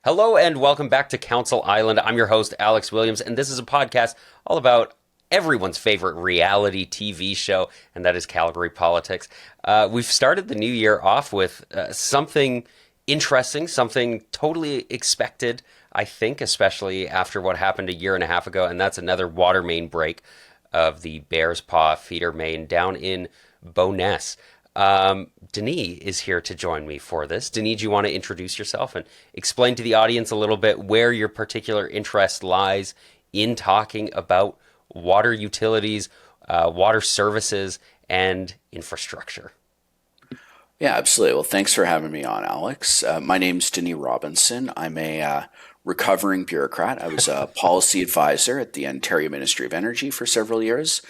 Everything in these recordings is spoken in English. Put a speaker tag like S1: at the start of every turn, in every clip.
S1: Hello and welcome back to Council Island. I'm your host, Alex Williams, and this is a podcast all about everyone's favorite reality TV show, and that is Calgary politics. We've started the new year off with something interesting, something totally expected, I think, especially after what happened a year and a half ago, and that's another water main break of the Bears Paw feeder main down in Bowness. Denis is here to join me for this. Denis, do you want to introduce yourself and explain to the audience a little bit where your particular interest lies in talking about water utilities, water services, and infrastructure?
S2: Yeah, absolutely. Well, thanks for having me on, Alex. My name's Denis Robinson. I'm a recovering bureaucrat. I was a policy advisor at the Ontario Ministry of Energy for several years.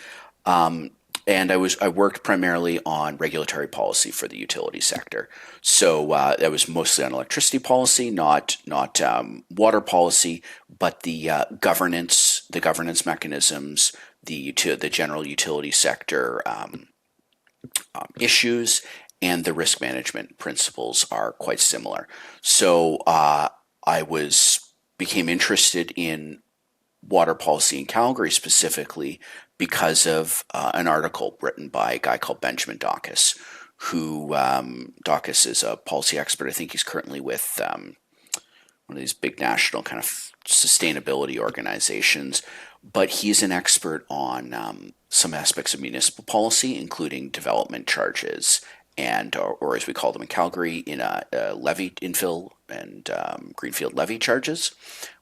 S2: And I worked primarily on regulatory policy for the utility sector. So that was mostly on electricity policy, not water policy, but the governance mechanisms, the general utility sector issues, and the risk management principles are quite similar. So I became interested in water policy in Calgary specifically because of an article written by a guy called Benjamin Dawkes, who Dawkes is a policy expert. I think he's currently with one of these big national kind of sustainability organizations, but he's an expert on some aspects of municipal policy, including development charges and, or as we call them in Calgary, levy infill and greenfield levy charges,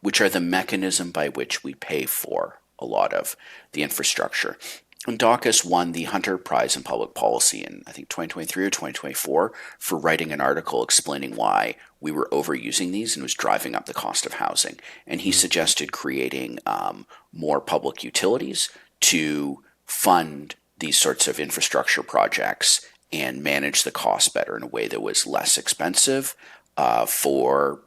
S2: which are the mechanism by which we pay for a lot of the infrastructure. And Dawkes won the Hunter Prize in Public Policy in, I think, 2023 or 2024 for writing an article explaining why we were overusing these and was driving up the cost of housing. And he suggested creating more public utilities to fund these sorts of infrastructure projects and manage the cost better in a way that was less expensive for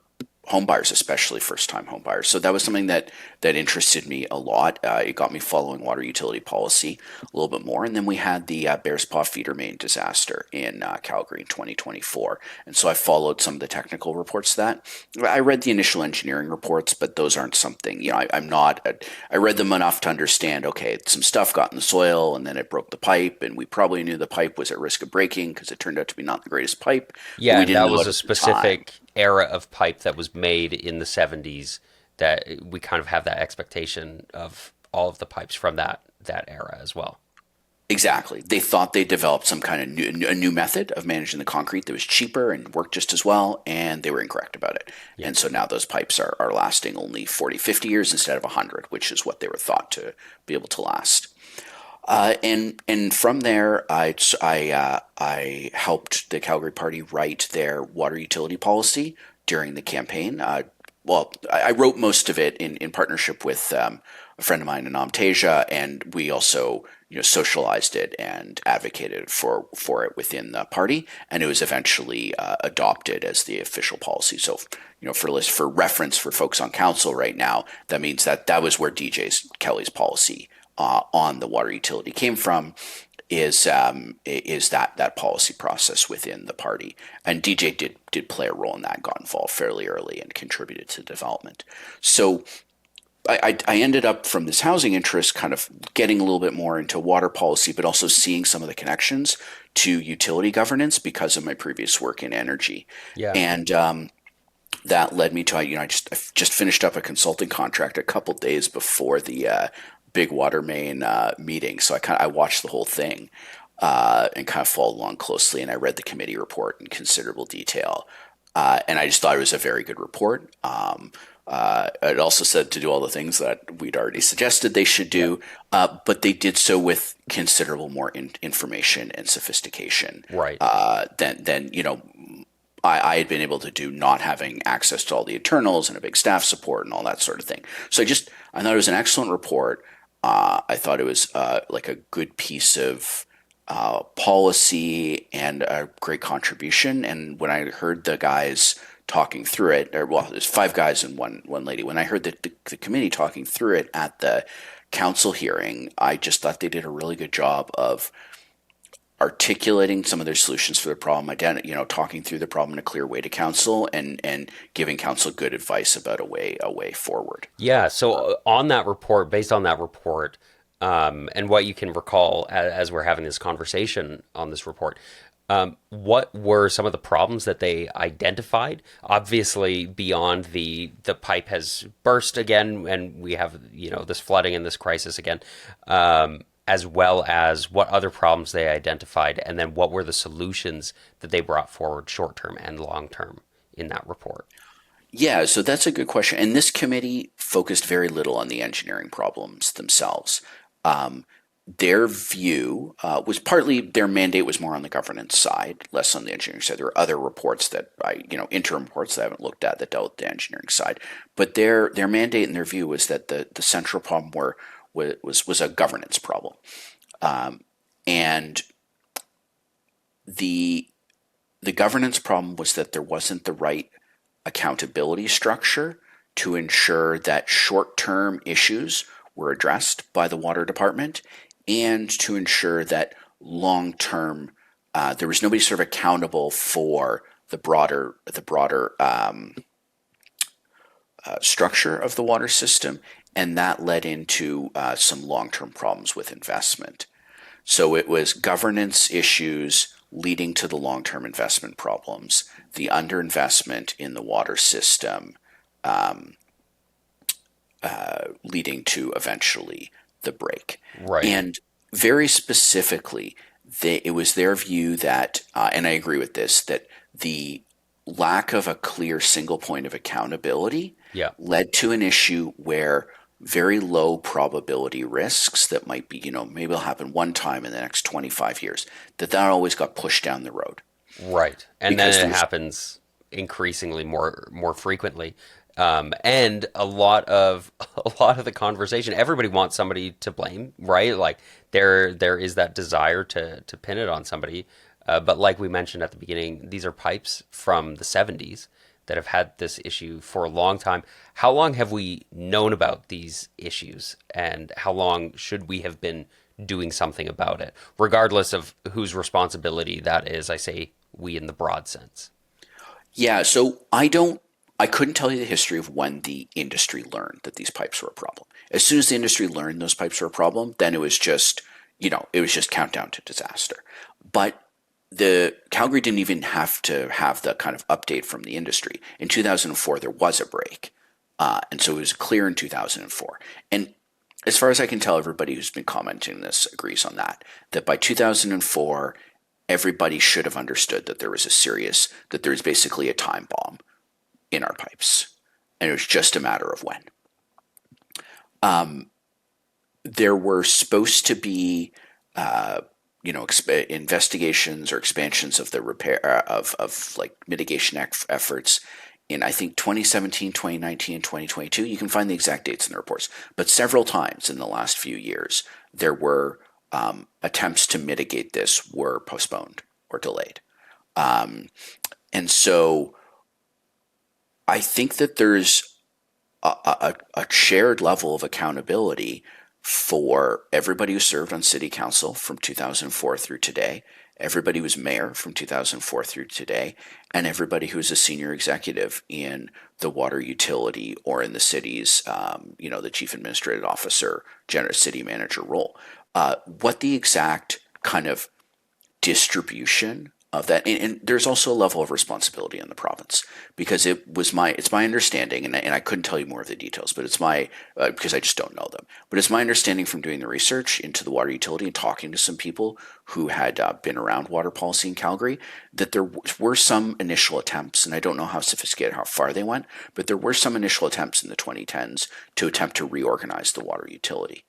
S2: home buyers, especially first-time home buyers. So that was something that interested me a lot. It got me following water utility policy a little bit more. And then we had the Bears Paw feeder main disaster in Calgary in 2024. And so I followed some of the technical reports to that. I read the initial engineering reports, but those aren't something, I read them enough to understand, okay, some stuff got in the soil and then it broke the pipe, and we probably knew the pipe was at risk of breaking because it turned out to be not the greatest pipe.
S1: Yeah,
S2: We
S1: and
S2: didn't
S1: that
S2: know
S1: was
S2: it
S1: a
S2: at the time.
S1: specific era of pipe that was made in the 70s that we kind of have that expectation of all of the pipes from that era as well.
S2: Exactly. They thought they developed some kind of a new method of managing the concrete that was cheaper and worked just as well, and they were incorrect about it.
S1: Yeah.
S2: And so now those pipes are lasting only 40, 50 years instead of 100, which is what they were thought to be able to last. And from there, I helped the Calgary Party write their water utility policy during the campaign. I wrote most of it in partnership with a friend of mine in Omtasia, and we also socialized it and advocated for it within the party, and it was eventually adopted as the official policy. So for reference for folks on council right now, that means that was where Kelly's policy on the water utility came from, is that policy process within the party. And DJ did play a role in that, got involved fairly early and contributed to development. So I ended up, from this housing interest, kind of getting a little bit more into water policy, but also seeing some of the connections to utility governance because of my previous work in energy.
S1: Yeah.
S2: And that led me to, I just finished up a consulting contract a couple days before the big water main meeting. So I watched the whole thing and kind of followed along closely, and I read the committee report in considerable detail. And I just thought it was a very good report. It also said to do all the things that we'd already suggested they should do, but they did so with considerable more information and sophistication
S1: Right.
S2: than I had been able to do, not having access to all the internals and a big staff support and all that sort of thing. So I thought it was an excellent report. I thought it was like a good piece of policy and a great contribution. And when I heard the guys talking through it, there's five guys and one lady. When I heard the committee talking through it at the council hearing, I just thought they did a really good job of articulating some of their solutions for the problem, talking through the problem in a clear way to council, and giving council good advice about a way forward.
S1: Yeah. So on that report, based on that report, and what you can recall as we're having this conversation on this report, what were some of the problems that they identified? Obviously, beyond the pipe has burst again, and we have this flooding and this crisis again, as well as what other problems they identified, and then what were the solutions that they brought forward, short term and long term, in that report.
S2: Yeah, so that's a good question. And this committee focused very little on the engineering problems themselves. Um, their view was partly their mandate was more on the governance side, less on the engineering side. There are other reports interim reports that I haven't looked at that dealt with the engineering side. But their mandate and their view was that the central problem was a governance problem, and the the governance problem was that there wasn't the right accountability structure to ensure that short-term issues were addressed by the water department, and to ensure that long-term there was nobody sort of accountable for the broader structure of the water system, and that led into some long-term problems with investment. So it was governance issues leading to the long-term investment problems, the underinvestment in the water system leading to eventually the break.
S1: Right.
S2: And very specifically, it was their view that, and I agree with this, that the lack of a clear single point of accountability
S1: Yeah.
S2: led to an issue where very low probability risks that might be, maybe it'll happen one time in the next 25 years, that always got pushed down the road.
S1: Right. And
S2: Because
S1: then it
S2: there's,
S1: happens increasingly more frequently. And a lot of the conversation, everybody wants somebody to blame, right? Like there is that desire to pin it on somebody. But like we mentioned at the beginning, these are pipes from the 70s that have had this issue for a long time. How long have we known about these issues, and how long should we have been doing something about it, regardless of whose responsibility that is? I say we in the broad sense.
S2: yeah, so I couldn't tell you the history of when the industry learned that these pipes were a problem. As soon as the industry learned those pipes were a problem, then it was just countdown to disaster. But the Calgary didn't even have to have the kind of update from the industry. In 2004, there was a break, and so it was clear in 2004. And as far as I can tell, everybody who's been commenting on this agrees on that by 2004, everybody should have understood that that there was basically a time bomb in our pipes, and it was just a matter of when. There were supposed to be investigations or expansions of the repair of like mitigation efforts in, I think, 2017, 2019, and 2022. You can find the exact dates in the reports, but several times in the last few years there were attempts to mitigate this were postponed or delayed. And so I think that there's a shared level of accountability for everybody who served on city council from 2004 through today, everybody who was mayor from 2004 through today, and everybody who's a senior executive in the water utility or in the city's, the chief administrative officer, general city manager role. What the exact kind of distribution of that, and there's also a level of responsibility in the province, because it's my understanding, and I couldn't tell you more of the details, but it's my because I just don't know them, but it's my understanding from doing the research into the water utility and talking to some people who had been around water policy in Calgary, that there were some initial attempts, and I don't know how sophisticated, how far they went, but there were some initial attempts in the 2010s to attempt to reorganize the water utility,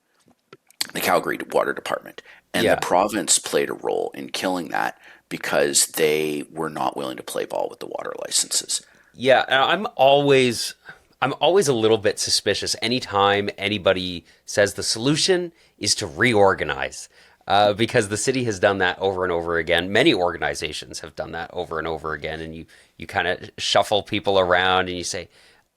S2: the Calgary Water Department, and
S1: Yeah.
S2: the province played a role in killing that because they were not willing to play ball with the water licenses.
S1: Yeah, and I'm always a little bit suspicious anytime anybody says the solution is to reorganize. Because the city has done that over and over again. Many organizations have done that over and over again, and you kind of shuffle people around and you say,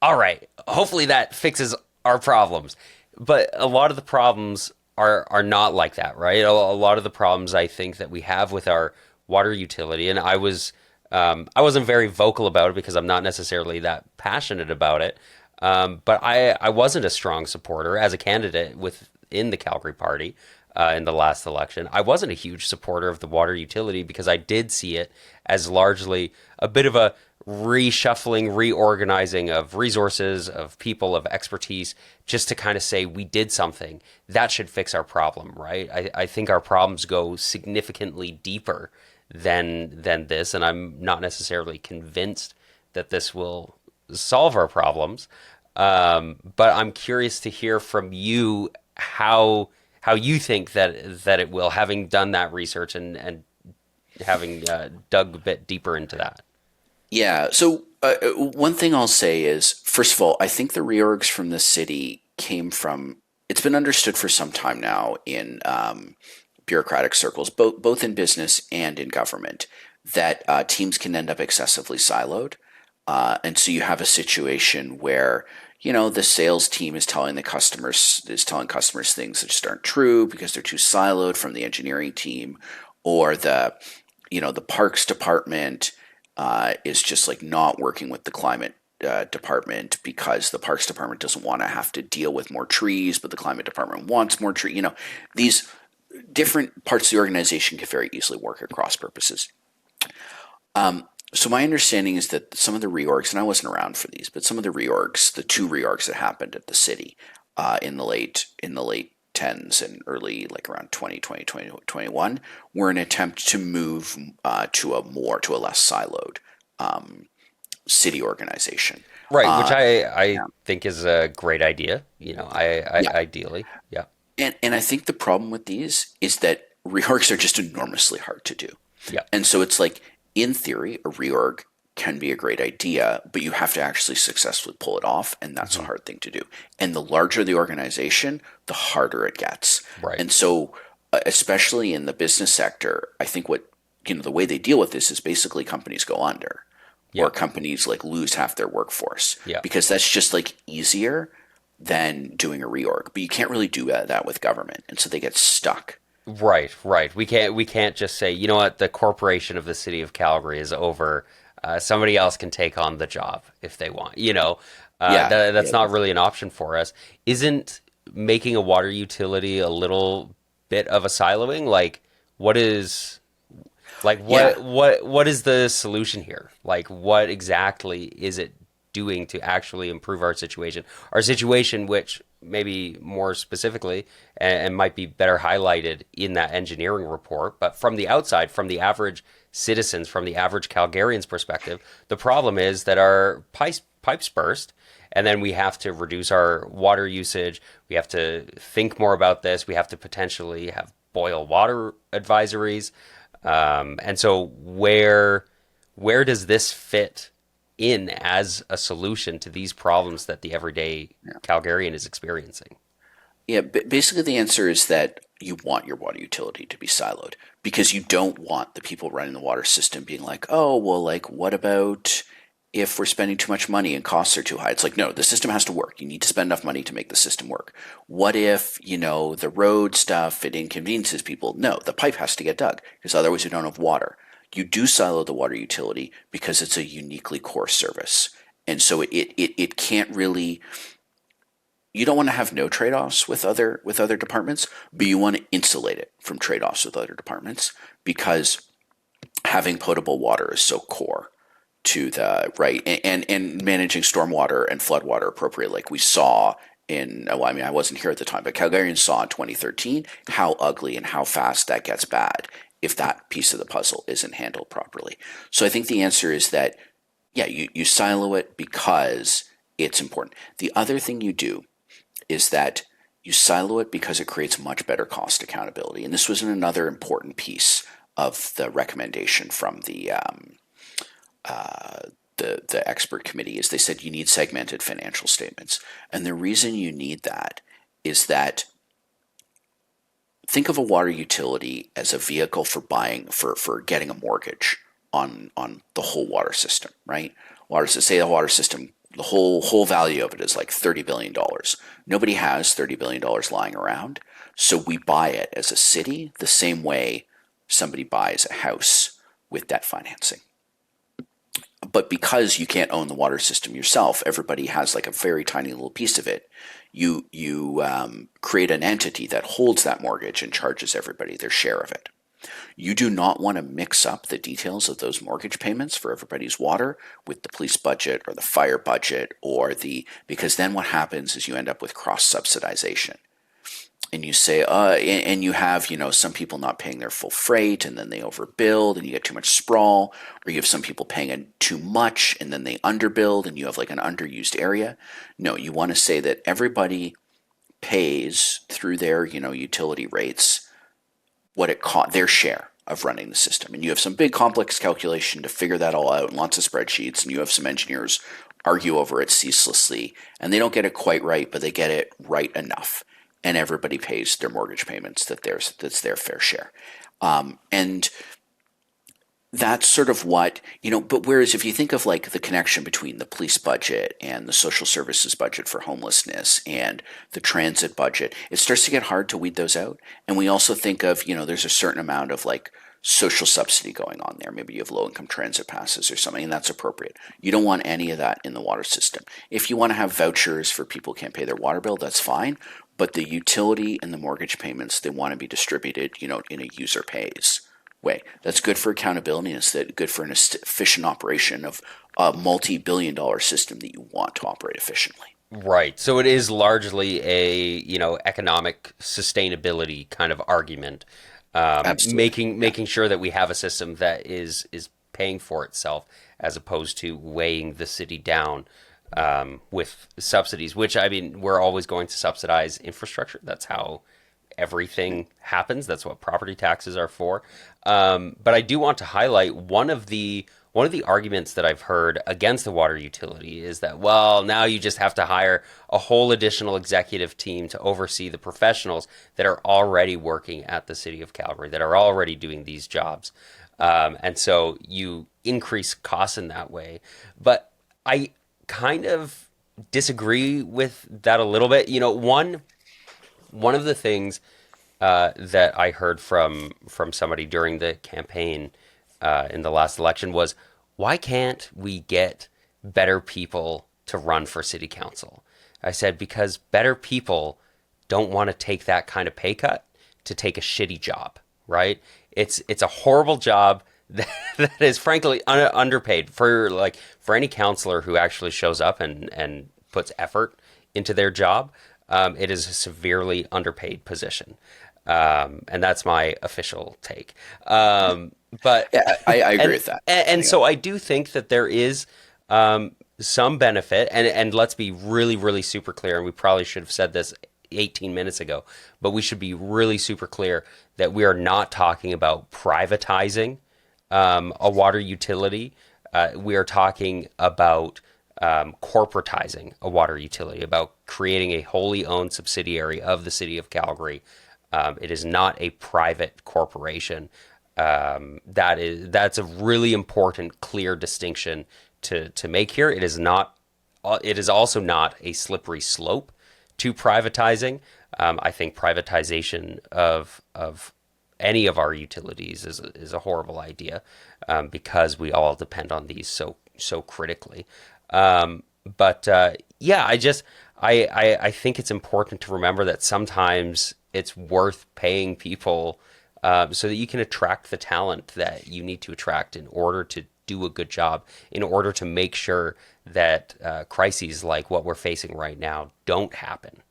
S1: "All right, hopefully that fixes our problems." But a lot of the problems are not like that, right? A lot of the problems I think that we have with our water utility, and I wasn't very vocal about it because I'm not necessarily that passionate about it. But I wasn't a strong supporter as a candidate within the Calgary Party in the last election. I wasn't a huge supporter of the water utility because I did see it as largely a bit of a reshuffling, reorganizing of resources, of people, of expertise, just to kind of say we did something that should fix our problem, right? I think our problems go significantly deeper than this, and I'm not necessarily convinced that this will solve our problems. But I'm curious to hear from you how you think that it will, having done that research and having dug a bit deeper into that.
S2: Yeah. So one thing I'll say is, first of all, I think the reorgs from the city came from. It's been understood for some time now in bureaucratic circles, both in business and in government, that teams can end up excessively siloed, and so you have a situation where the sales team is telling customers things that just aren't true because they're too siloed from the engineering team, or the parks department is just like not working with the climate department because the parks department doesn't want to have to deal with more trees, but the climate department wants more trees. These different parts of the organization can very easily work at cross purposes. So my understanding is that some of the reorgs, and I wasn't around for these, but some of the reorgs, the two reorgs that happened at the city in the late tens and early, like around 2020, 2021, were an attempt to move to a less siloed city organization.
S1: Right, which I
S2: Yeah.
S1: think is a great idea. I
S2: Yeah.
S1: ideally, yeah,
S2: And I think the problem with these is that reorgs are just enormously hard to do.
S1: yeah,
S2: And so it's like, in theory, a reorg can be a great idea, but you have to actually successfully pull it off, and that's a
S1: hmm,
S2: hard thing to do. And the larger the organization, the harder it gets.
S1: right,
S2: And so, especially in the business sector, I think the way they deal with this is basically companies go under,
S1: yeah,
S2: or companies like lose half their workforce,
S1: yeah.
S2: because that's just like easier than doing a reorg. But you can't really do that with government, and so they get stuck.
S1: Right, right. We can't just say, you know what, the corporation of the city of Calgary is over. Somebody else can take on the job if they want.
S2: Yeah,
S1: That's
S2: yeah,
S1: not really an option for us. Isn't making a water utility a little bit of a siloing? Like, what is like
S2: yeah.
S1: what is the solution here? Like, what exactly is it doing to actually improve our situation? Our situation, which maybe more specifically and might be better highlighted in that engineering report, but from the outside, from the average citizens, from the average Calgarian's perspective, the problem is that our pipes burst. And then we have to reduce our water usage. We have to think more about this. We have to potentially have boil water advisories. And so where does this fit in as a solution to these problems that the everyday Calgarian is experiencing?
S2: Yeah, basically the answer is that you want your water utility to be siloed because you don't want the people running the water system being like, oh, well, like, what about if we're spending too much money and costs are too high? It's like, no, the system has to work. You need to spend enough money to make the system work. What if, the road stuff, it inconveniences people? No, the pipe has to get dug because otherwise we don't have water. You do silo the water utility because it's a uniquely core service. And so it can't really, you don't want to have no trade-offs with other departments, but you want to insulate it from trade-offs with other departments because having potable water is so core to the right, and managing stormwater and floodwater appropriately, like we saw in, well, I mean, I wasn't here at the time, but Calgarians saw in 2013 how ugly and how fast that gets bad if that piece of the puzzle isn't handled properly. So I think the answer is that, yeah, you silo it because it's important. The other thing you do is that you silo it because it creates much better cost accountability. And this was another important piece of the recommendation from the expert committee is they said you need segmented financial statements. And the reason you need that is that, think of a water utility as a vehicle for buying for getting a mortgage on the whole water system, right? Say the water system, the whole value of it is like $30 billion. Nobody has $30 billion lying around, So we buy it as a city the same way somebody buys a house with debt financing. But because you can't own the water system yourself, everybody has like a very tiny little piece of it. You create an entity that holds that mortgage and charges everybody their share of it. You do not want to mix up the details of those mortgage payments for everybody's water with the police budget or the fire budget because then what happens is you end up with cross subsidization. And you say, and you have, some people not paying their full freight, and then they overbuild, and you get too much sprawl, or you have some people paying too much, and then they underbuild, and you have like an underused area. No, you want to say that everybody pays through their, utility rates what it cost, their share of running the system. And you have some big complex calculation to figure that all out, and lots of spreadsheets, and you have some engineers argue over it ceaselessly, and they don't get it quite right, but they get it right enough. And everybody pays their mortgage payments that's their fair share. And that's sort of what, but whereas if you think of like the connection between the police budget and the social services budget for homelessness and the transit budget, it starts to get hard to weed those out. And we also think of, there's a certain amount of like social subsidy going on there. Maybe you have low income transit passes or something, and that's appropriate. You don't want any of that in the water system. If you want to have vouchers for people who can't pay their water bill, that's fine. But the utility and the mortgage payments, they want to be distributed, in a user pays way. That's good for accountability, and it's good for an efficient operation of a multi-billion-dollar system that you want to operate efficiently.
S1: Right. So it is largely a, economic sustainability kind of argument.
S2: Absolutely.
S1: Making sure that we have a system that is paying for itself as opposed to weighing the city down with subsidies, which we're always going to subsidize infrastructure. That's how everything happens. That's what property taxes are for. But I do want to highlight one of the arguments that I've heard against the water utility is that, well, now you just have to hire a whole additional executive team to oversee the professionals that are already working at the city of Calgary, that are already doing these jobs. And so you increase costs in that way. But I kind of disagree with that a little bit. One of the things that I heard from somebody during the campaign in the last election was, why can't we get better people to run for city council? I said, because better people don't want to take that kind of pay cut to take a shitty job, right? It's a horrible job that is frankly underpaid for any counselor who actually shows up and puts effort into their job. It is a severely underpaid position. And that's my official take. But
S2: yeah, I agree with that.
S1: And so I do think that there is some benefit, and let's be really, really super clear, and we probably should have said this 18 minutes ago, but we should be really super clear that we are not talking about privatizing a water utility. We are talking about corporatizing a water utility, about creating a wholly owned subsidiary of the city of Calgary. It is not a private corporation. That's a really important, clear distinction to make here. It is not. It is also not a slippery slope to privatizing. I think privatization of any of our utilities is a horrible idea because we all depend on these so critically. But I think it's important to remember that sometimes it's worth paying people so that you can attract the talent that you need to attract in order to do a good job, in order to make sure that crises like what we're facing right now don't happen.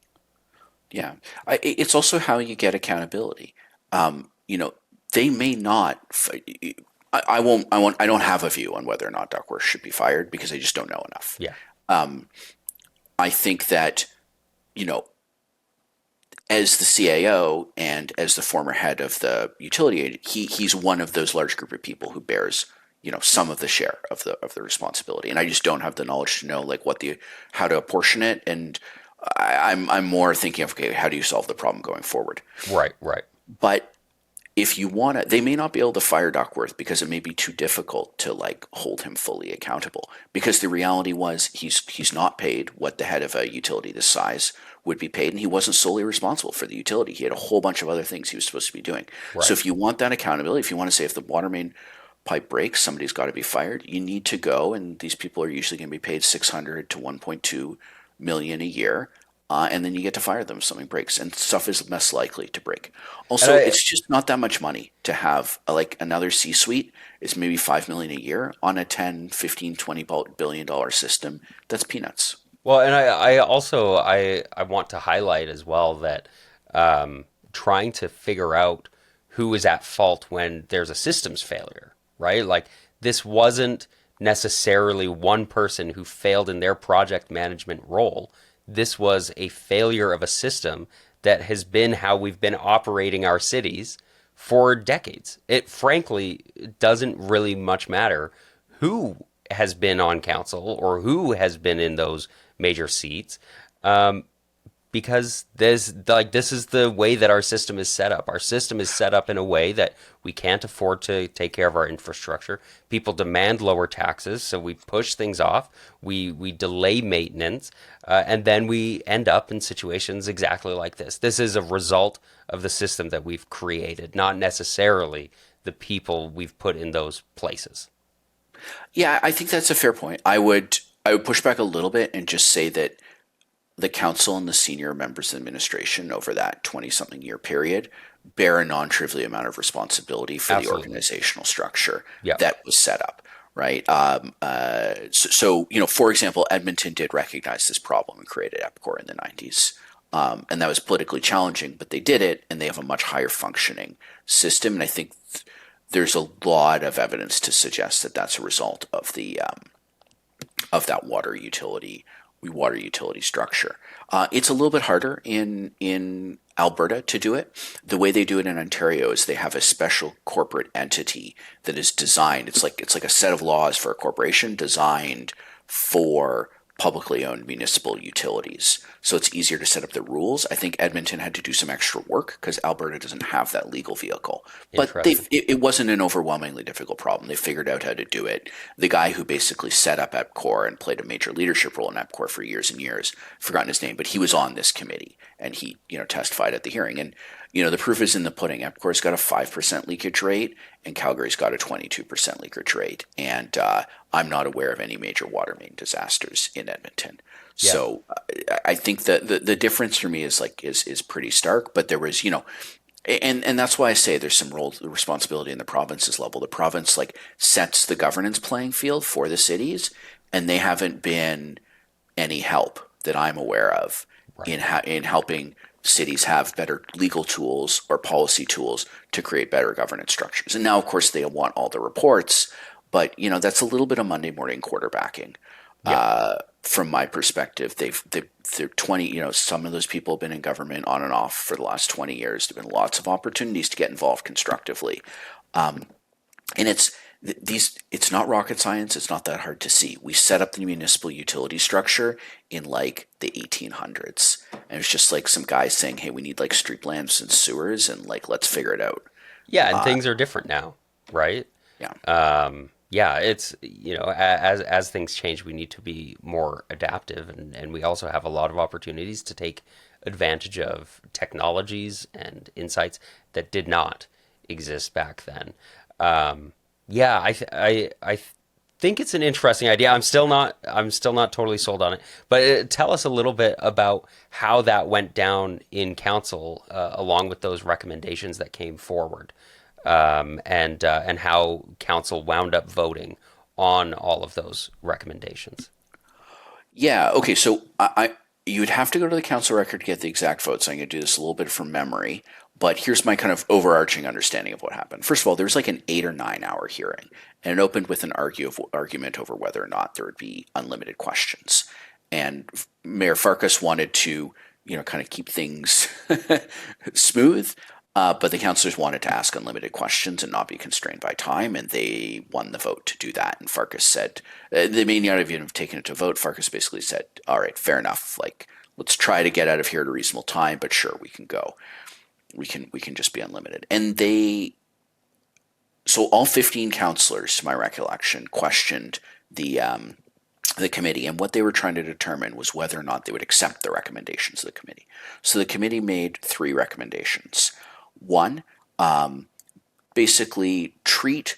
S2: Yeah, it's also how you get accountability. They may not. I won't. I don't have a view on whether or not Duckworth should be fired because I just don't know enough.
S1: Yeah.
S2: I think that, as the CAO and as the former head of the utility, he's one of those large group of people who bears, some of the share of the responsibility. And I just don't have the knowledge to know like how to apportion it. And I'm more thinking of, okay, how do you solve the problem going forward?
S1: Right.
S2: But if you want to, they may not be able to fire Duckworth because it may be too difficult to like hold him fully accountable. Because the reality was he's not paid what the head of a utility this size would be paid, and he wasn't solely responsible for the utility. He had a whole bunch of other things he was supposed to be doing. So
S1: Right.
S2: if you want that accountability, if you want to say if the water main pipe breaks, somebody's got to be fired. You need to go, and these people are usually going to be paid 600 to 1.2 million a year, and then you get to fire them if something breaks, and stuff is less likely to break.
S1: And
S2: Also,
S1: I
S2: it's just not that much money to have like another C-suite. It's maybe 5 million a year on a 10, 15, 20 billion dollar system. That's peanuts.
S1: well, and I also I want to highlight as well that trying to figure out who is at fault when there's a systems failure, right? Like this wasn't necessarily one person who failed in their project management role. This was a failure of a system that has been how we've been operating our cities for decades. It frankly doesn't really much matter who has been on council or who has been in those major seats, because this is the way that our system is set up. Our system is set up in a way that we can't afford to take care of our infrastructure. People demand lower taxes, so we push things off. We delay maintenance, and then we end up in situations exactly like this. This is a result of the system that we've created, not necessarily the people we've put in those places.
S2: Yeah, I think that's a fair point. I would push back a little bit and just say that the council and the senior members of the administration over that 20 something year period bear a non trivial amount of responsibility for the
S1: Absolutely.
S2: organizational structure
S1: Yeah.
S2: that was set up. Right. For example, Edmonton did recognize this problem and created EPCOR in the 90s. And that was politically challenging, but they did it, and they have a much higher functioning system. And I think there's a lot of evidence to suggest that that's a result of that water utility structure. It's a little bit harder in Alberta to do it. The way they do it in Ontario is they have a special corporate entity that is designed. It's like a set of laws for a corporation designed for publicly owned municipal utilities. So it's easier to set up the rules. I think Edmonton had to do some extra work because Alberta doesn't have that legal vehicle. But
S1: Interesting.
S2: it wasn't an overwhelmingly difficult problem. They figured out how to do it. The guy who basically set up EPCOR and played a major leadership role in EPCOR for years and years, forgotten his name, but he was on this committee and he, testified at the hearing. And, the proof is in the pudding. EPCOR's got a 5% leakage rate and Calgary's got a 22% leakage rate. And I'm not aware of any major water main disasters in Edmonton.
S1: Yeah.
S2: So I think that the difference for me is pretty stark. But there was, and that's why I say there's some role responsibility in the province's level. The province sets the governance playing field for the cities, and they haven't been any help that I'm aware of
S1: Right.
S2: in helping cities have better legal tools or policy tools to create better governance structures. And now, of course, they want all the reports, but that's a little bit of Monday morning quarterbacking.
S1: Yeah.
S2: From my perspective, they're 20. Some of those people have been in government on and off for the last 20 years. There've been lots of opportunities to get involved constructively, and it's not rocket science. It's not that hard to see. We set up the municipal utility structure in the 1800s, and it's just like some guys saying, "Hey, we need street lamps and sewers, and let's figure it out."
S1: Yeah, and things are different now, right?
S2: Yeah.
S1: Yeah, it's as things change, we need to be more adaptive, and we also have a lot of opportunities to take advantage of technologies and insights that did not exist back then. Yeah, I think it's an interesting idea. I'm still not totally sold on it. But tell us a little bit about how that went down in council, along with those recommendations that came forward, and how council wound up voting on all of those recommendations.
S2: Yeah. Okay. So you would have to go to the council record to get the exact votes. I'm going to do this a little bit from memory, but here's my kind of overarching understanding of what happened. First of all, there was an 8 or 9 hour hearing, and it opened with an argument over whether or not there would be unlimited questions. And Mayor Farkas wanted to, kind of keep things smooth. But the councillors wanted to ask unlimited questions and not be constrained by time, and they won the vote to do that. And Farkas said they may not even have taken it to vote. Farkas basically said, "All right, fair enough. Let's try to get out of here at a reasonable time, but sure, we can go." we can just be unlimited. And so all 15 councillors, to my recollection, questioned the committee, and what they were trying to determine was whether or not they would accept the recommendations of the committee. So the committee made 3 recommendations. One, basically treat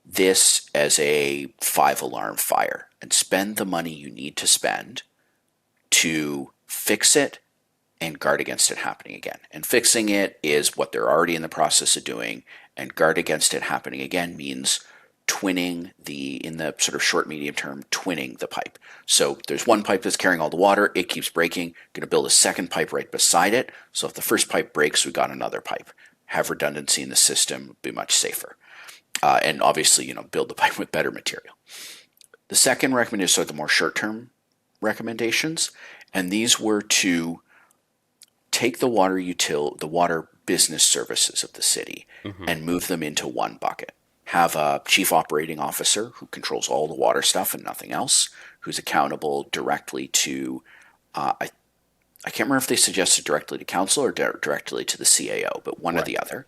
S2: this as a 5-alarm fire and spend the money you need to spend to fix it and guard against it happening again. And fixing it is what they're already in the process of doing, and guard against it happening again means twinning in the sort of short medium term, twinning the pipe. So there's one pipe that's carrying all the water, it keeps breaking, going to build a second pipe right beside it, so if the first pipe breaks, we got another pipe. Have redundancy in the system, be much safer. And obviously, build the pipe with better material. The second recommendation are the more short-term recommendations, and these were to take the water business services of the city and move them into one bucket. Have a chief operating officer who controls all the water stuff and nothing else, who's accountable directly to, I can't remember if they suggested directly to council or directly to the CAO, but one or the other.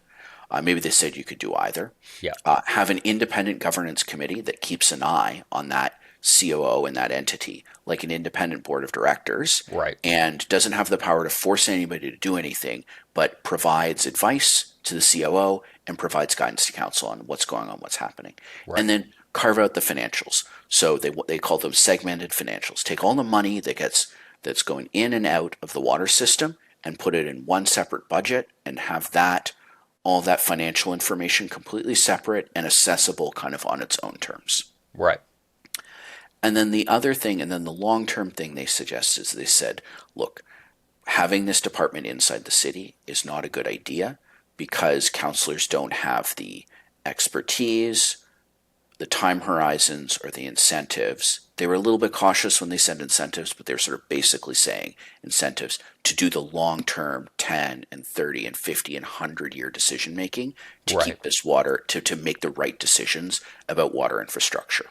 S2: Maybe they said you could do either.
S1: Yeah.
S2: Have an independent governance committee that keeps an eye on that COO and that entity, like an independent board of directors,
S1: Right.
S2: and doesn't have the power to force anybody to do anything, but provides advice to the COO and provides guidance to council on what's going on, what's happening.
S1: Right.
S2: And then carve out the financials. So they call them segmented financials. Take all the money that's going in and out of the water system and put it in one separate budget and have all that financial information completely separate and accessible kind of on its own terms.
S1: Right.
S2: And then the other thing, and then the long-term thing they suggest is they said, look, having this department inside the city is not a good idea because councillors don't have the expertise, the time horizons, or the incentives. They were a little bit cautious when they said incentives, but they were sort of basically saying incentives to do the long-term 10 and 30 and 50 and 100-year decision-making to keep this water, to make the right decisions about water infrastructure.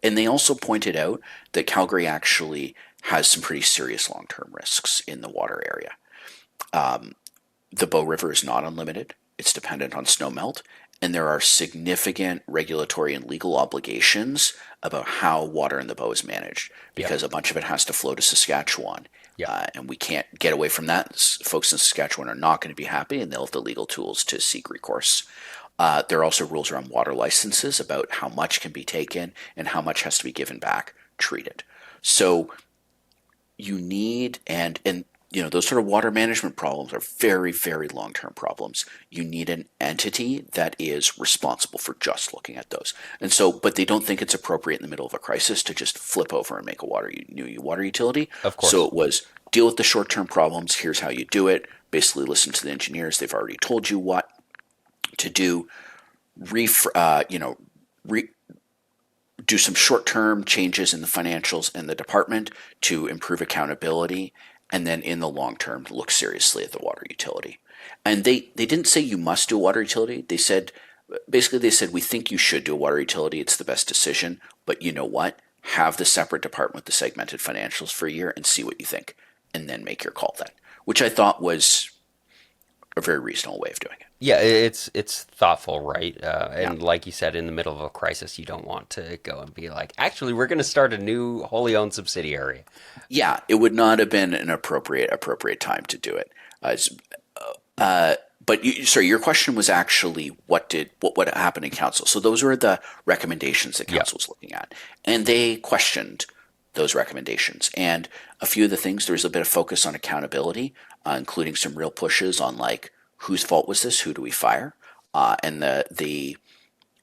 S2: And they also pointed out that Calgary actually has some pretty serious long-term risks in the water area. The Bow River is not unlimited. It's dependent on snowmelt. And there are significant regulatory and legal obligations about how water in the Bow is managed because a bunch of it has to flow to Saskatchewan. And we can't get away from that. Folks in Saskatchewan are not going to be happy, and they'll have the legal tools to seek recourse. There are also rules around water licenses about how much can be taken and how much has to be given back, treated. So you need, and those sort of water management problems are very, very long-term problems. You need an entity that is responsible for just looking at those. And so, but they don't think it's appropriate in the middle of a crisis to just flip over and make a new water utility.
S1: Of course.
S2: So it was deal with the short-term problems. Here's how you do it. Basically listen to the engineers. They've already told you what to do. Do some short-term changes in the financials in the department to improve accountability, and then in the long term, look seriously at the water utility. And they didn't say you must do a water utility. They said, we think you should do a water utility. It's the best decision. But you know what? Have the separate department with the segmented financials for a year and see what you think, and then make your call then, which I thought was a very reasonable way of doing it.
S1: Yeah, it's thoughtful, right? And like you said, in the middle of a crisis, you don't want to go and be like, actually, we're going to start a new wholly owned subsidiary.
S2: Yeah, it would not have been an appropriate time to do it. But your question was actually what happened in council. So those were the recommendations that council was looking at, and they questioned those recommendations. And a few of the things, there was a bit of focus on accountability, including some real pushes on like, whose fault was this? Who do we fire? And the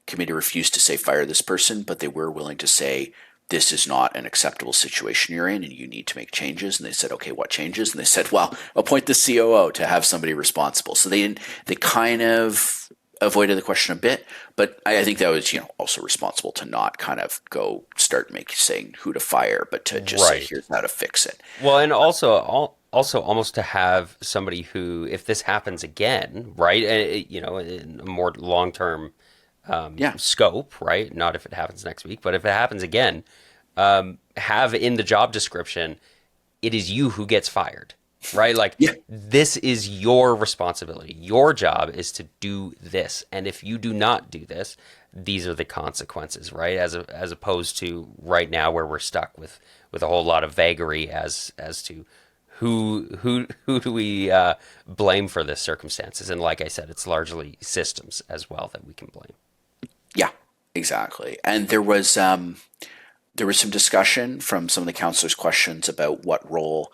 S2: committee refused to say fire this person, but they were willing to say this is not an acceptable situation you're in and you need to make changes. And they said, okay, what changes? And they said, well, appoint the COO to have somebody responsible. So they kind of avoided the question a bit, but I think that was, also responsible to not kind of go start saying who to fire, but to just say, here's how to fix it.
S1: Well, and also almost to have somebody who, if this happens again, right, in a more long-term scope, right, not if it happens next week, but if it happens again, have in the job description, it is you who gets fired. right? Like,
S2: Yeah.
S1: this is your responsibility. Your job is to do this. And if you do not do this, these are the consequences, right? As opposed to right now where we're stuck with a whole lot of vagary as to who do we blame for this circumstances. And like I said, it's largely systems as well that we can blame.
S2: Yeah, exactly. And there was some discussion from some of the counselors' questions about what role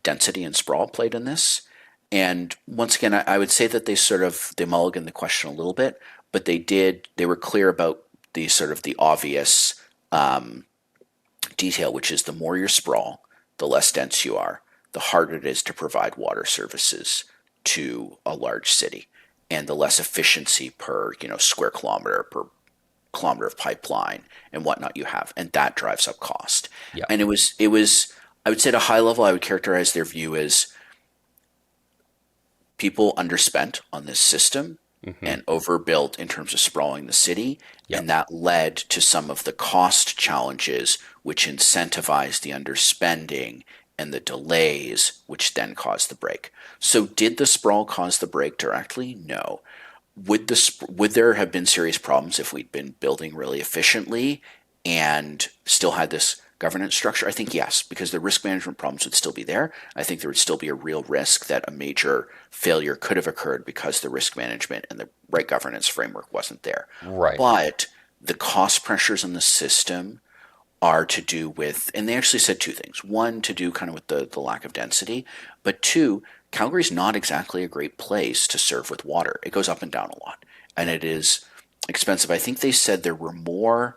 S2: density and sprawl played in this. And once again, I would say that they mulliganed the question a little bit, but they were clear about the sort of the obvious detail, which is the more your sprawl, the less dense you are, the harder it is to provide water services to a large city, and the less efficiency per square kilometer per kilometer of pipeline and whatnot you have, and that drives up cost.
S1: Yeah.
S2: And it was I would say at a high level, I would characterize their view as people underspent on this system
S1: Hmm.
S2: and overbuilt in terms of sprawling the city,
S1: Yep.
S2: and that led to some of the cost challenges, which incentivized the underspending and the delays, which then caused the break. So, did the sprawl cause the break directly? No. Would there have been serious problems if we'd been building really efficiently and still had this governance structure? I think yes, because the risk management problems would still be there. I think there would still be a real risk that a major failure could have occurred because the risk management and the right governance framework wasn't there.
S1: Right.
S2: But the cost pressures in the system are to do with, and they actually said two things. One, to do kind of with the lack of density, but two, Calgary's not exactly a great place to serve with water. It goes up and down a lot, and it is expensive. I think they said there were more.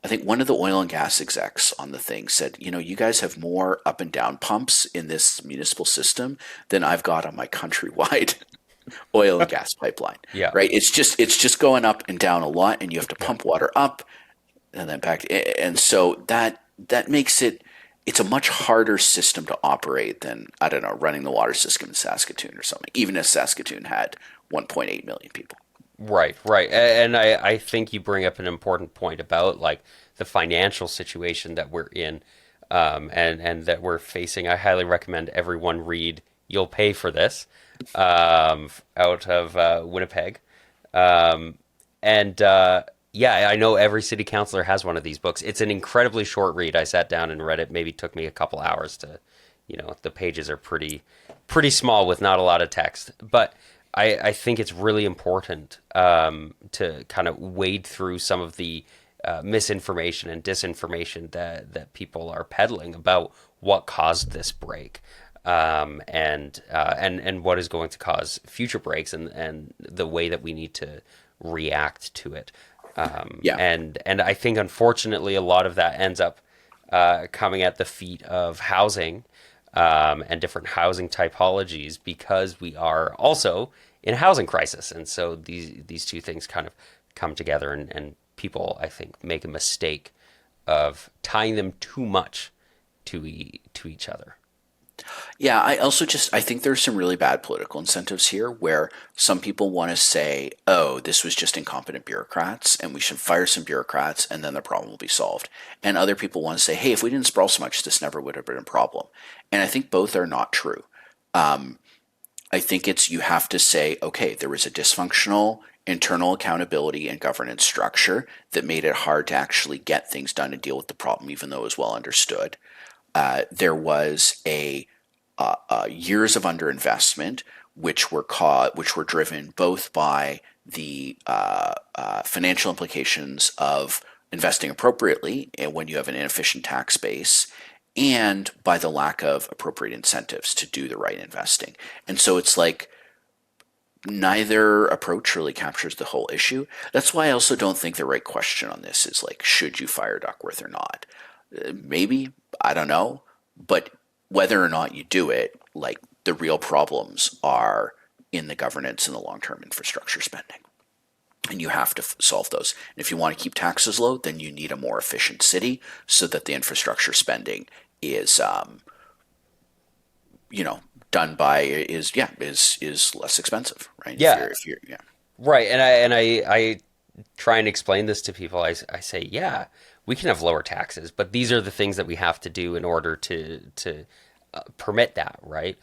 S2: I think one of the oil and gas execs on the thing said, you guys have more up and down pumps in this municipal system than I've got on my countrywide oil and gas pipeline.
S1: Yeah.
S2: Right? It's just going up and down a lot, and you have to
S1: Yeah.
S2: pump water up and then back. And so that makes it's a much harder system to operate than, I don't know, running the water system in Saskatoon or something, even if Saskatoon had 1.8 million people.
S1: Right, right. And I think you bring up an important point about like the financial situation that we're in, and that we're facing. I highly recommend everyone read You'll Pay for This, out of Winnipeg. And yeah, I know every city councilor has one of these books. It's an incredibly short read. I sat down and read it. Maybe took me a couple hours to, the pages are pretty small with not a lot of text. But I think it's really important to kind of wade through some of the misinformation and disinformation that people are peddling about what caused this break, and what is going to cause future breaks, and the way that we need to react to it.
S2: Yeah.
S1: And I think unfortunately a lot of that ends up coming at the feet of housing, and different housing typologies, because we are also in a housing crisis. And so these two things kind of come together, and people, I think, make a mistake of tying them too much to each other.
S2: Yeah, I think there's some really bad political incentives here where some people want to say, "Oh, this was just incompetent bureaucrats and we should fire some bureaucrats and then the problem will be solved." And other people want to say, "Hey, if we didn't sprawl so much, this never would have been a problem." And I think both are not true. I think you have to say, okay, there was a dysfunctional internal accountability and governance structure that made it hard to actually get things done and deal with the problem, even though it was well understood. There was a years of underinvestment, which were driven both by the financial implications of investing appropriately and when you have an inefficient tax base, and by the lack of appropriate incentives to do the right investing. And so it's like neither approach really captures the whole issue. That's why I also don't think the right question on this is like, should you fire Duckworth or not? Maybe, I don't know. But whether or not you do it, like the real problems are in the governance and the long-term infrastructure spending. And you have to solve those. And if you want to keep taxes low, then you need a more efficient city so that the infrastructure spending is, done by is less expensive, right?
S1: Yeah,
S2: If you're yeah.
S1: right. And I try and explain this to people. I say, yeah, we can have lower taxes, but these are the things that we have to do in order to permit that, right?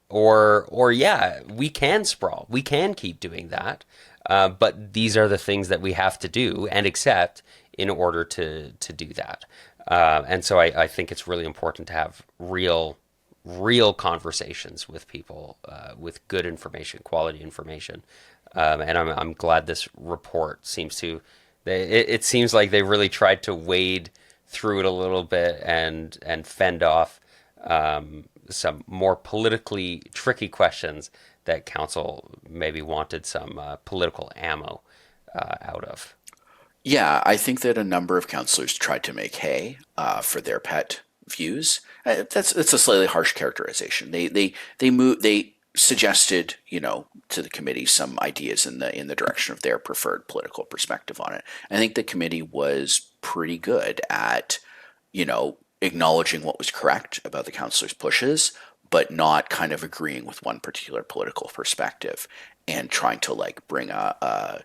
S1: Or yeah, we can sprawl. We can keep doing that. But these are the things that we have to do and accept in order to do that. And so I think it's really important to have real conversations with people with good information, quality information. And I'm glad this report seems to. It seems like they really tried to wade through it a little bit and fend off some more politically tricky questions that council maybe wanted some political ammo out of.
S2: Yeah, I think that a number of councillors tried to make hay for their pet views. That's a slightly harsh characterization. They suggested, to the committee some ideas in the direction of their preferred political perspective on it. I think the committee was pretty good at, acknowledging what was correct about the councillors' pushes, but not kind of agreeing with one particular political perspective and trying to like bring I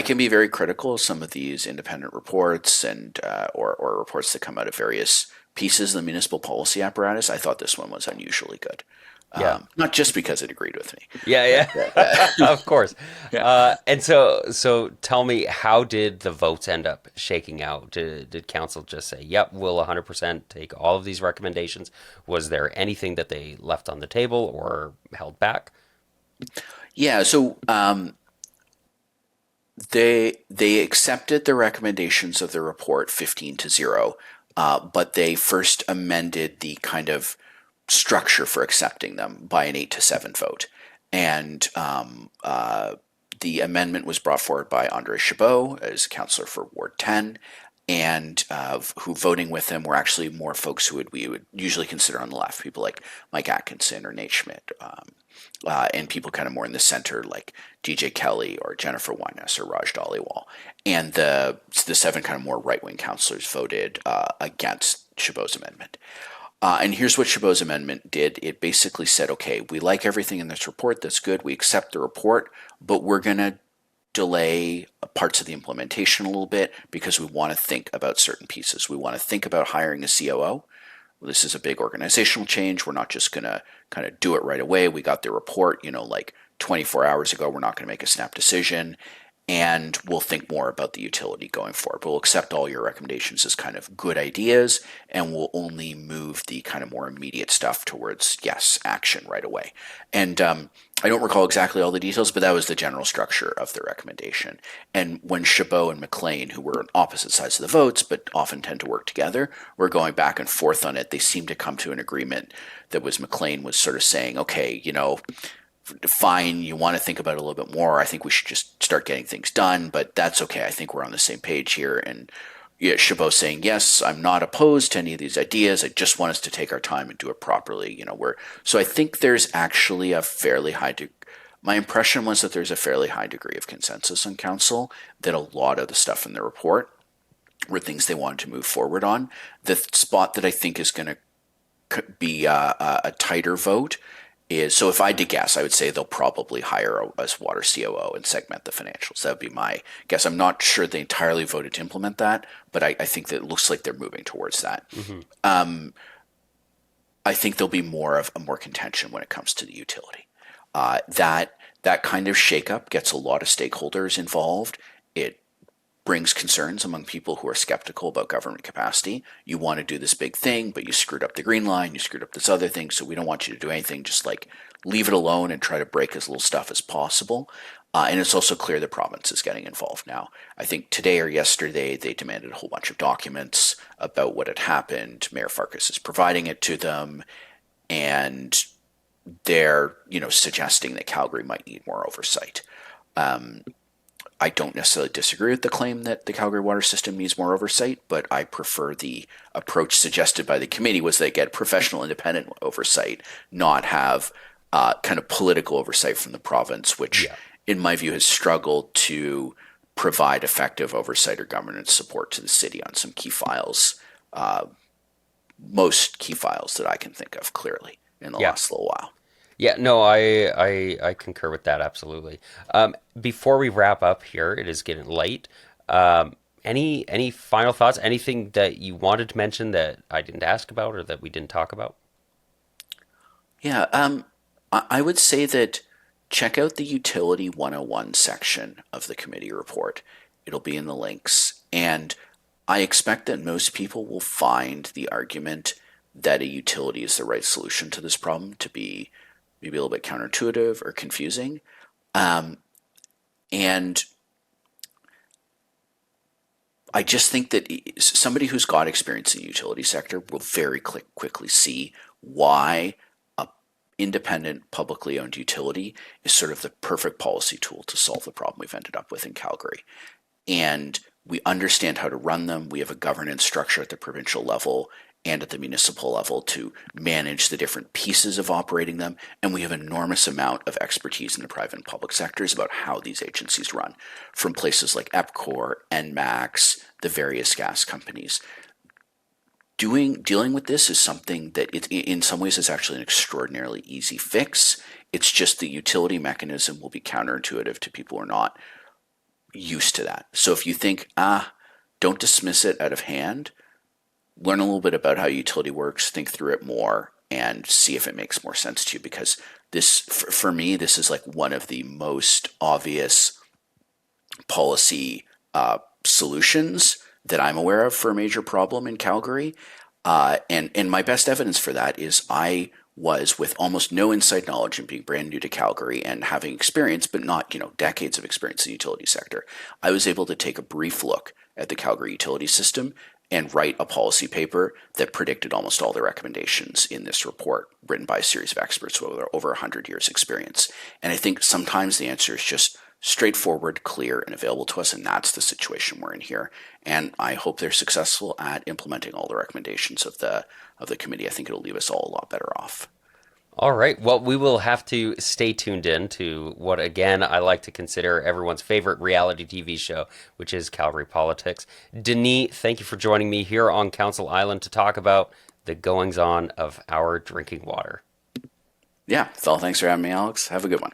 S2: can be very critical of some of these independent reports and or reports that come out of various pieces of the municipal policy apparatus. I thought this one was unusually good,
S1: Yeah.
S2: not just because it agreed with me.
S1: Yeah, yeah, of course.
S2: Yeah.
S1: And so tell me, how did the votes end up shaking out? Did council just say, "Yep, we'll 100% take all of these recommendations"? Was there anything that they left on the table or held back?
S2: Yeah, so they accepted the recommendations of the report 15-0, but they first amended the kind of structure for accepting them by an 8-7 vote. And the amendment was brought forward by Andre Chabot as councillor for Ward 10, and who voting with him were actually more folks who we would usually consider on the left, people like Mike Atkinson or Nate Schmidt, and people kind of more in the center like DJ Kelly or Jennifer Weines or Raj Dhaliwal. And the 7 kind of more right-wing councillors voted against Chabot's amendment. And here's what Chabot's amendment did. It basically said, okay, we like everything in this report. That's good. We accept the report, but we're going to delay parts of the implementation a little bit because we want to think about certain pieces. We want to think about hiring a COO. This is a big organizational change. We're not just going to kind of do it right away. We got the report, like 24 hours ago. We're not going to make a snap decision. And we'll think more about the utility going forward. But we'll accept all your recommendations as kind of good ideas, and we'll only move the kind of more immediate stuff towards, yes, action right away. And I don't recall exactly all the details, but that was the general structure of the recommendation. And when Chabot and McLean, who were on opposite sides of the votes, but often tend to work together, were going back and forth on it, they seemed to come to an agreement that was McLean was sort of saying, okay, fine, you want to think about it a little bit more. I think we should just start getting things done, but that's okay. I think we're on the same page here. And yeah, Chabot saying, yes, I'm not opposed to any of these ideas. I just want us to take our time and do it properly. So I think there's actually a fairly high my impression was that there's a fairly high degree of consensus on council that a lot of the stuff in the report were things they wanted to move forward on. The spot that I think is going to be a tighter vote is, so if I had to guess, I would say they'll probably hire a water COO and segment the financials. That would be my guess. I'm not sure they entirely voted to implement that, but I think that it looks like they're moving towards that. Mm-hmm. I think there'll be more contention when it comes to the utility. That kind of shakeup gets a lot of stakeholders involved. It brings concerns among people who are skeptical about government capacity. You want to do this big thing, but you screwed up the green line, you screwed up this other thing, so we don't want you to do anything. Just like leave it alone and try to break as little stuff as possible. And it's also clear the province is getting involved now. I think today or yesterday they demanded a whole bunch of documents about what had happened. Mayor Farkas is providing it to them, and they're suggesting that Calgary might need more oversight. I don't necessarily disagree with the claim that the Calgary water system needs more oversight, but I prefer the approach suggested by the committee was they get professional independent oversight, not have kind of political oversight from the province, which in my view has struggled to provide effective oversight or governance support to the city on some key files, most key files that I can think of clearly in the last little while.
S1: Yeah, no, I concur with that absolutely. Before we wrap up here, it is getting late. Any final thoughts? Anything that you wanted to mention that I didn't ask about or that we didn't talk about?
S2: Yeah, I would say that check out the Utility 101 section of the committee report. It'll be in the links. And I expect that most people will find the argument that a utility is the right solution to this problem to be maybe a little bit counterintuitive or confusing. And I just think that somebody who's got experience in the utility sector will very quickly see why a independent, publicly owned utility is sort of the perfect policy tool to solve the problem we've ended up with in Calgary. And we understand how to run them. We have a governance structure at the provincial level and at the municipal level to manage the different pieces of operating them. And we have an enormous amount of expertise in the private and public sectors about how these agencies run, from places like EPCOR, NMAX, the various gas companies. Dealing with this is something that in some ways is actually an extraordinarily easy fix. It's just the utility mechanism will be counterintuitive to people who are not used to that. So if you think, don't dismiss it out of hand, learn a little bit about how utility works, think through it more, and see if it makes more sense to you. Because this, for me, this is like one of the most obvious policy solutions that I'm aware of for a major problem in Calgary. And my best evidence for that is I was with almost no inside knowledge and being brand new to Calgary and having experience, but not, decades of experience in the utility sector. I was able to take a brief look at the Calgary utility system and write a policy paper that predicted almost all the recommendations in this report written by a series of experts with over 100 years experience. And I think sometimes the answer is just straightforward, clear, and available to us, and that's the situation we're in here. And I hope they're successful at implementing all the recommendations of the committee. I think it'll leave us all a lot better off.
S1: All right. Well, we will have to stay tuned in to what, again, I like to consider everyone's favorite reality TV show, which is Calgary Politics. Denis, thank you for joining me here on Council Island to talk about the goings on of our drinking water.
S2: Yeah, Phil, thanks for having me, Alex. Have a good one.